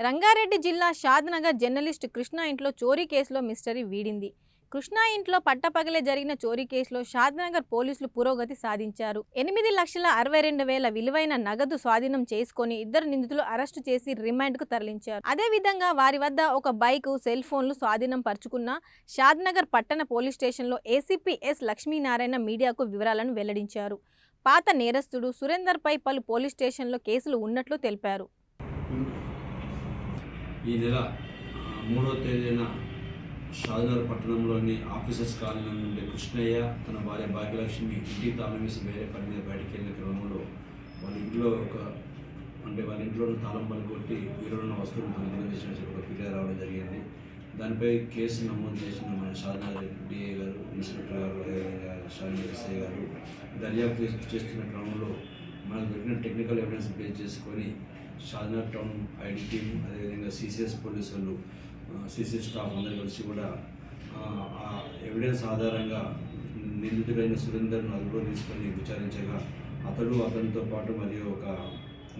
రంగారెడ్డి జిల్లా షాద్నగర్ జర్నలిస్ట్ కృష్ణ ఇంట్లో చోరీ కేసులో మిస్టరీ వీడింది. కృష్ణ ఇంట్లో పట్టపగలే జరిగిన చోరీ కేసులో షాద్నగర్ పోలీసులు పురోగతి సాధించారు. 8,62,000 విలువైన నగదు స్వాధీనం చేసుకుని ఇద్దరు నిందితులు అరెస్టు చేసి రిమాండ్కు తరలించారు. అదేవిధంగా వారి వద్ద ఒక బైక్, సెల్ ఫోన్లు స్వాధీనం పరుచుకున్న షాద్నగర్ పట్టణ పోలీస్ స్టేషన్లో ఏసీపీ ఎస్ లక్ష్మీనారాయణ మీడియాకు వివరాలను వెల్లడించారు. పాత నేరస్తుడు సురేందర్పై పలు పోలీస్ స్టేషన్లో కేసులు ఉన్నట్లు తెలిపారు. ఈ నెల 3వ తేదీన షాద్నగర్ పట్టణంలోని ఆఫీసర్స్ కాలనీ నుండి కృష్ణయ్య తన భార్య భాగ్యలక్ష్మి ఇంటికి తాళం వేసి వేరే పని మీద బయటికి వెళ్ళిన క్రమంలో వాళ్ళ ఇంట్లో తాళం పలుకొట్టి వీరున్న వస్తువులను దొంగతనం చేసిన ఒక ఫిర్యాదు రావడం జరిగింది. దానిపై కేసు నమోదు చేసిన మన షాద్నగర్ డిఏ గారు, ఇన్స్పెక్టర్ గారు, షాద్నగర్ ఎస్ఐ గారు దర్యాప్తు చేస్తున్న క్రమంలో మనకు దొరికిన టెక్నికల్ ఎవిడెన్స్ బేస్ చేసుకొని షాద్నగర్ టౌన్ ఐడి టీమ్, అదేవిధంగా సిసిఎస్ పోలీసు వాళ్ళు, సిసిఎస్ స్టాఫ్ అందరూ కలిసి కూడా ఆ ఎవిడెన్స్ ఆధారంగా నిందితుడైన సురేందర్ను అదుపులో తీసుకొని విచారించగా అతనితో పాటు మరియు ఒక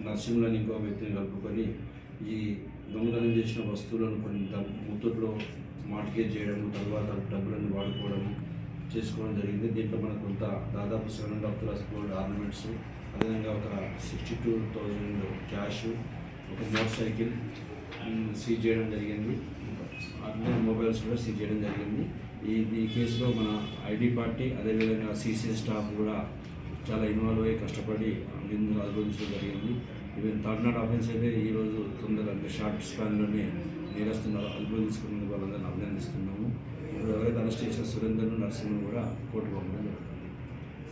నర్సింహులని ఇంకో వ్యక్తిని కలుపుకొని ఈ దొంగతనం చేసిన వస్తువులను కొన్ని ముత్తూట్లో మార్టిగేజ్ చేయడం, తర్వాత డబ్బులను వాడుకోవడం చేసుకోవడం జరిగింది. దీంట్లో మనకు కొంత దాదాపు 7.5 lakhs గోల్డ్ ఆర్నమెంట్స్, అదేవిధంగా ఒక 62,000 క్యాష్, ఒక మోటార్ సైకిల్ సీజ్ చేయడం జరిగింది. అట్లనే మొబైల్స్ కూడా సీజ్ చేయడం జరిగింది. ఈ కేసులో మన ఐడి పార్టీ, అదేవిధంగా సిసిఎస్ స్టాఫ్ కూడా చాలా ఇన్వాల్వ్ అయ్యి కష్టపడి నిందితులు అభివృద్ధించడం జరిగింది. ఈవెన్ థర్డ్ నాట్ ఆఫెన్స్ అయితే ఈరోజు తొందరగా అంటే షార్ట్ స్పాన్లోనే నేరస్తున్నారు అభివృద్ధి తీసుకున్నందుకు వాళ్ళందరినీ అభినందిస్తున్నాము. ఇప్పుడు ఎవరైతే అరెస్ట్ చేసిన సురేందర్ను, నర్సింహ్ను కూడా కోర్టుకు పంపడం జరుగుతుంది.